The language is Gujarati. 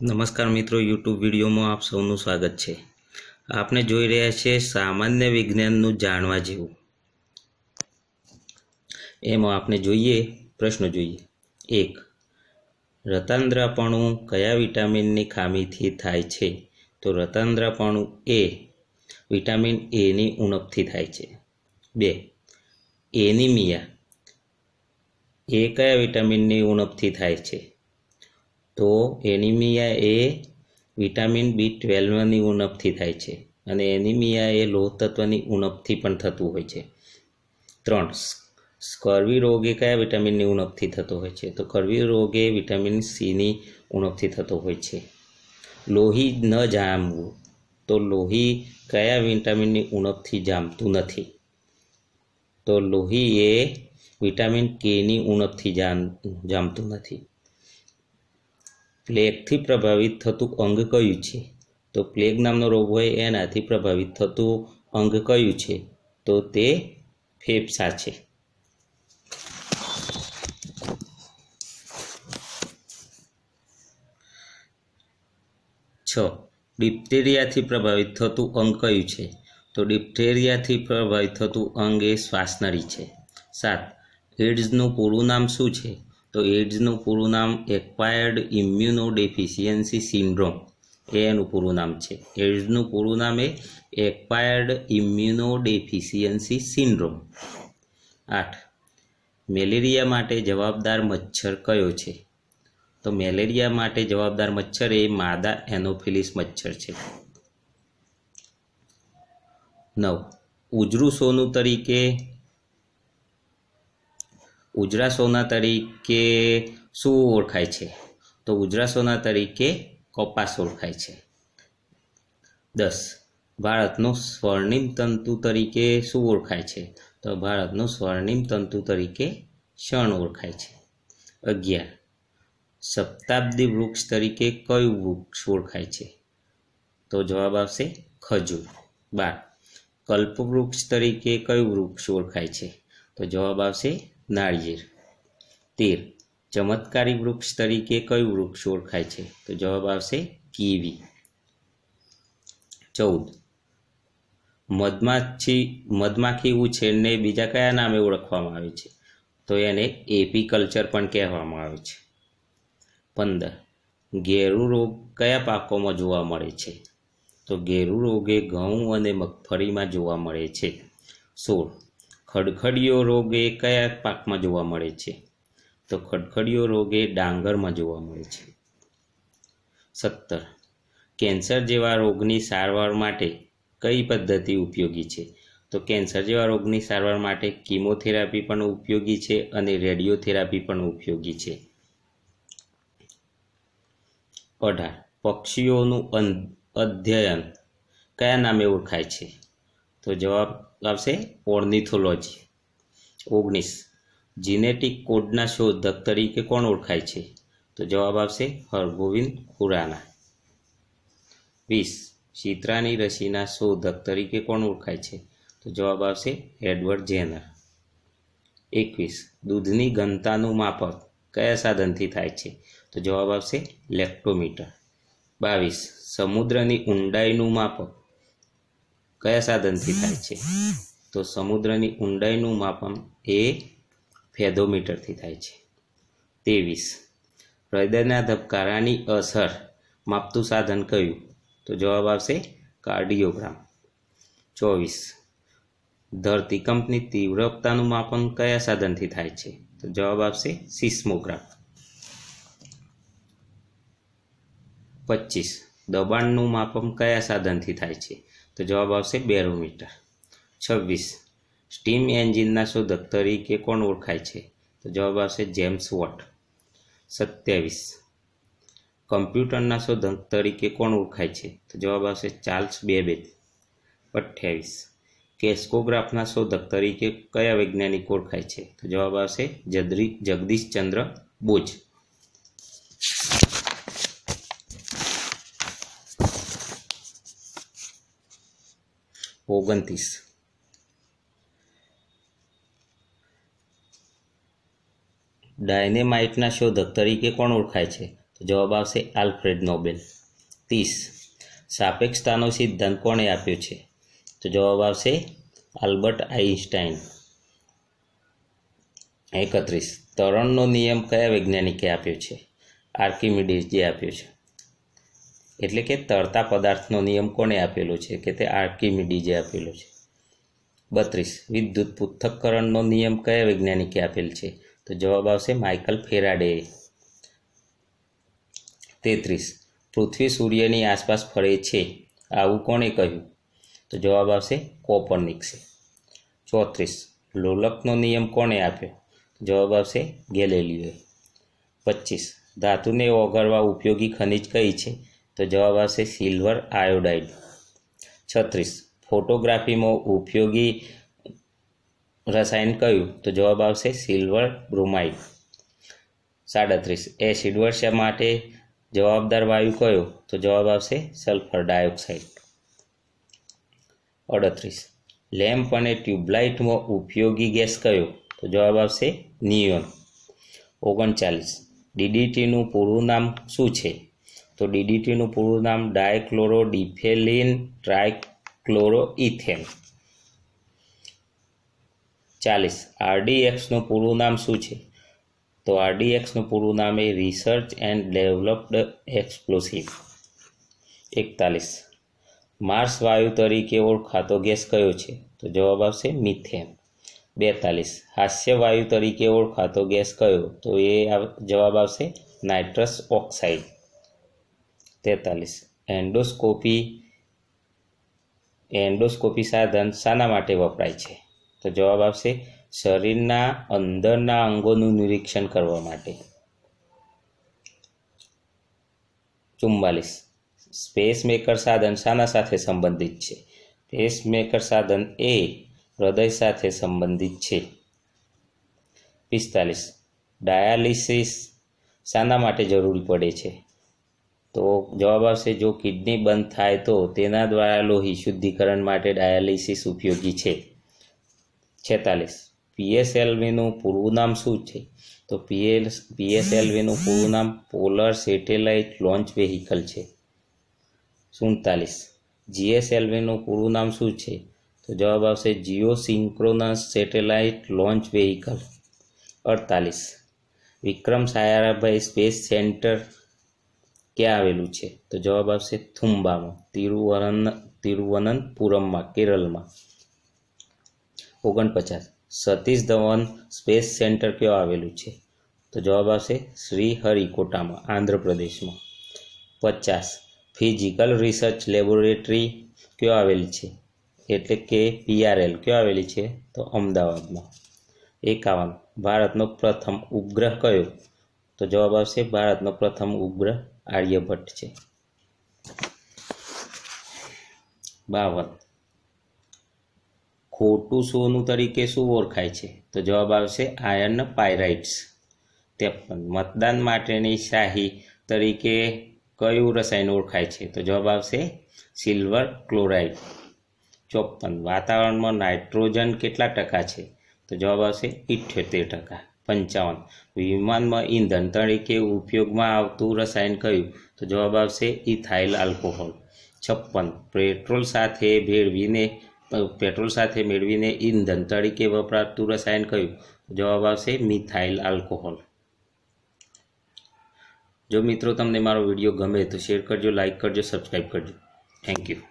નમસ્કાર મિત્રો, યુટ્યુબ વિડીયોમાં આપ સૌનું સ્વાગત છે। આપને જોઈ રહ્યા છે સામાન્ય વિજ્ઞાનનું જાણવા જેવું। એમાં આપણે જોઈએ પ્રશ્નો જોઈએ। 1. રતાંતરપણું કયા વિટામિનની ખામીથી થાય છે? તો રતાંતરપણું એ વિટામિન એ ની ઉણપથી થાય છે। 2. એનિમિયા એ કયા વિટામિનની ઉણપથી થાય છે? તો એનિમિયા એ વિટામિન B12 ની ઉણપથી થાય છે અને એનિમિયા એ લોહ તત્વની ઉણપથી પણ થતું હોય છે। 3. સ્કર્વી રોગ એ કયા વિટામિનની ઉણપથી થતો હોય છે? તો સ્કર્વી રોગ એ વિટામિન સી ની ઉણપથી થતો હોય છે। લોહી ન જામવું, તો લોહી કયા વિટામિનની ઉણપથી જામતું નથી? તો લોહી એ વિટામિન કે ની ઉણપથી જામતું નથી। પ્લેગથી પ્રભાવિત થતું અંગ કયું છે? તો પ્લેગ નામનો રોગ હોય એનાથી પ્રભાવિત થતું અંગ કયું છે? તો તે ફેફસા છે। 6. ડિપ્થેરિયાથી પ્રભાવિત થતું અંગ કયું છે? તો ડિપ્થેરિયાથી પ્રભાવિત થતું અંગ એ શ્વાસનળી છે। 7. એડ્સનું પૂરું નામ શું છે? તો એડ્સનું પૂરું નામ એક્વાયર્ડ ઇમ્યુનોડેફિશિયન્સી સિન્ડ્રોમ એનું પૂરું નામ છે। એડ્સનું પૂરું નામ એ એક્વાયર્ડ ઇમ્યુનોડેફિશિયન્સી સિન્ડ્રોમ। 8. મેલેરિયા માટે જવાબદાર મચ્છર કયો છે? તો મેલેરિયા માટે જવાબદાર મચ્છર એ માદા એનોફિલિસ મચ્છર છે। 9. ઉજરા સોના તરીકે શું ઓળખાય છે? તો ઉજરા સોના તરીકે કપાસ ઓળખાય છે। 10. ભારતનું સ્વર્ણિમ તંતુ તરીકે શું ઓળખાય છે? તો ભારતનું સ્વર્ણિમ તંતુ તરીકે શણ ઓળખાય છે। 11. શતાબ્દી વૃક્ષ તરીકે કયું વૃક્ષ ઓળખાય છે? તો જવાબ આવશે ખજૂર। 12. કલ્પવૃક્ષ તરીકે કયું વૃક્ષ ઓળખાય છે? તો જવાબ આવશે નાળિયેર। 13. ચમત્કારી વૃક્ષ તરીકે કયું વૃક્ષ ઓળખાય છે? તો જવાબ આવશે કીવી। 14. મધમાખી ઉછેરને બીજા કયા નામે ઓળખવામાં આવે છે? તો એને એપીકલ્ચર પણ કહેવામાં આવે છે। 15. ગેરુ રોગ કયા પાકોમાં જોવા મળે છે? તો ગેરુ રોગ એ ઘઉં અને મગફળીમાં જોવા મળે છે। 16. ખડખડિયો રોગ એ કયા પાકમાં જોવા મળે છે? તો ખડખડિયો રોગ એ ડાંગરમાં જોવા મળે છે। 17. કેન્સર જેવા રોગની સારવાર માટે કઈ પદ્ધતિ ઉપયોગી છે? તો કેન્સર જેવા રોગની સારવાર માટે કીમોથેરાપી પણ ઉપયોગી છે અને રેડિયોથેરાપી પણ ઉપયોગી છે। 18. પક્ષીઓનું અધ્યયન કયા નામે ઓળખાય છે? તો જવાબ આવશે ઓર્નિથોલોજી। 19. જીનેટિક કોડના શોધક તરીકે કોણ ઓળખાય છે? તો જવાબ આવશે હરગોવિંદ ખુરાના। 20. શીતળાની રસીના શોધક તરીકે કોણ ઓળખાય છે? તો જવાબ આવશે એડવર્ડ જેનર। 21. દૂધની ઘનતાનું માપન કયા સાધનથી થાય છે? તો જવાબ આવશે લેક્ટોમીટર। 22. સમુદ્રની ઊંડાઈનું માપન કયા સાધનથી થાય છે? તો સમુદ્રની ઊંડાઈનું માપન એ ફેધોમીટરથી થાય છે। 23. હૃદયના ધબકારાની અસર માપતું સાધન કયું? તો જવાબ આવશે કાર્ડિયોગ્રામ। 24. ધરતીકંપની તીવ્રતાનું માપન કયા સાધનથી થાય છે? તો જવાબ આવશે સિસ્મોગ્રાફ। 25. દબાણનું માપન કયા સાધનથી થાય છે? તો જવાબ આવશે બેરોમીટર। 26. સ્ટીમ એન્જિનના શોધક તરીકે કોણ ઓળખાય છે? તો જવાબ આવશે જેમ્સ વોટ। 27. કમ્પ્યુટરના શોધક તરીકે કોણ ઓળખાય છે? તો જવાબ આવશે ચાર્લ્સ બેબેજ। 28. કેસ્કોગ્રાફના શોધક તરીકે કયા વૈજ્ઞાનિક ઓળખાય છે? તો જવાબ આવશે જગદીશચંદ્ર બોઝ। 29. ડાયનેમાઇટના શોધક તરીકે કોણ ઓળખાય છે? તો જવાબ આવશે આલ્ફ્રેડ નોબેલ. 30 સાપેક્ષતાનો સિદ્ધાંત કોણે આપ્યો છે? તો જવાબ આવશે આલ્બર્ટ આઇન્સ્ટાઈન. 31 ત્વરણનો નિયમ કયા વૈજ્ઞાનિકે આપ્યો છે? આર્કિમિડીઝે આપ્યો છે. એટલે કે તરતા પદાર્થનો નિયમ કોણે આપેલો છે? કે તે આર્કિમિડીઝે આપેલો છે. 32 વિદ્યુત પૃથ્થકરણનો નિયમ કયા વૈજ્ઞાનિકે આપેલ છે? તો જવાબ આવશે માઇકલ ફેરાડે. 33 પૃથ્વી સૂર્યની આસપાસ ફરે છે આવું કોણે કહ્યું? તો જવાબ આવશે કોપરનિકસે. 34 લોલકનો નિયમ કોણે આપ્યો? જવાબ આવશે ગેલિલિયોએ. 25 ધાતુને ઓગળવા ઉપયોગી ખનિજ કઈ છે? તો જવાબ આવશે સિલ્વર આયોડાઇડ. 36 ફોટોગ્રાફીમાં ઉપયોગી રસાયણ કયું? તો જવાબ આવશે સિલ્વર બ્રોમાઇડ. 37 એસિડ વર્ષા માટે જવાબદાર વાયુ કયો? તો જવાબ આવશે સલ્ફર ડાયોક્સાઇડ. 38 લેમ્પ અને ટ્યુબલાઇટમાં ઉપયોગી ગેસ કયો? તો જવાબ આવશે નિયોન. 39 ડીડીટીનું પૂરું નામ શું છે? તો ડીડીટીનું પૂરું નામ ડાયક્લોરોડિફેનિલ ટ્રાઇક્લોરોઇથેન. 40 આરડીએક્સનું પૂરું નામ શું છે? તો આરડીએક્સનું પૂરું નામ એ research and developed explosive. 41 Mars વાયુ તરીકે ઓળખાતો ગેસ કયો છે? તો જવાબ આવશે મિથેન. 42 હાસ્ય વાયુ તરીકે ઓળખાતો ગેસ કયો? તો એ જવાબ આવશે નાઇટ્રસ ઓક્સાઇડ. 43 એન્ડોસ્કોપી સાધન શાના માટે વપરાય છે? તો જવાબ આવશે શરીરના અંદરના અંગોનું નિરીક્ષણ કરવા માટે. 44 સ્પેસમેકર સાધન શાના સાથે સંબંધિત છે? પેસમેકર સાધન એ હૃદય સાથે સંબંધિત છે. 45 ડાયાલિસિસ શાના માટે જરૂરી પડે છે? તો જવાબ આવશે જો કિડની બંધ થાય તો તેના દ્વારા લોહી શુદ્ધિકરણ માટે ડાયાલિસિસ ઉપયોગી છે. 46 પીએસએલવીનું પૂરું નામ શું છે? તો પીએસએલવીનું પૂરું નામ પોલર સેટેલાઇટ લોન્ચ વેહિકલ છે. 47 જીએસએલવીનું પૂરું નામ શું છે? તો જવાબ આવશે Jio synchronous satellite launch vehicle. 48 Vikram Sarabhai space centre ક્યાં આવેલું છે? તો જવાબ આવશે થુમ્બામાં, તિરુવનંતપુરમમાં, કેરળમાં. 49 સતીશ ધવન સ્પેસ સેન્ટર ક્યાં આવેલું છે? તો જવાબ આવશે શ્રીહરિકોટામાં, આંધ્રપ્રદેશમાં. 50 ફિઝિકલ રિસર્ચ લેબોરેટરી ક્યાં આવેલી છે? એટલે કે PRL ક્યાં આવેલી છે? તો અમદાવાદમાં. 51 ભારતનો પ્રથમ ઉપગ્રહ કયો? તો જવાબ આવશે ભારતનો પ્રથમ ઉપગ્રહ આર્યભટ્ટ છે. 52 ખોટું સોનું તરીકે શું ઓળખાય છે? તો જવાબ આવશે આયર્ન પાયરાઇટ્સ. 53 મતદાન માટેની શાહી તરીકે કયું રસાયણ ઓળખાય છે? તો જવાબ આવશે સિલ્વર ક્લોરાઇડ. 54 વાતાવરણમાં નાઇટ્રોજન કેટલા ટકા છે? તો જવાબ આવશે 78%. 55 વિમાનમાં ઈંધણ તરીકે ઉપયોગમાં આવતું રસાયણ કયું? તો જવાબ આવશે ઇથાઇલ આલ્કોહોલ. 56 પેટ્રોલ સાથે મેળવીને ઈંધણ તરીકે વપરાતું રસાયણ કયું? જવાબ આવશે મિથાઇલ આલ્કોહોલ. જો મિત્રો તમને મારો વિડીયો ગમે તો શેર કરજો, લાઈક કરજો, સબસ્ક્રાઈબ કરજો. Thank you.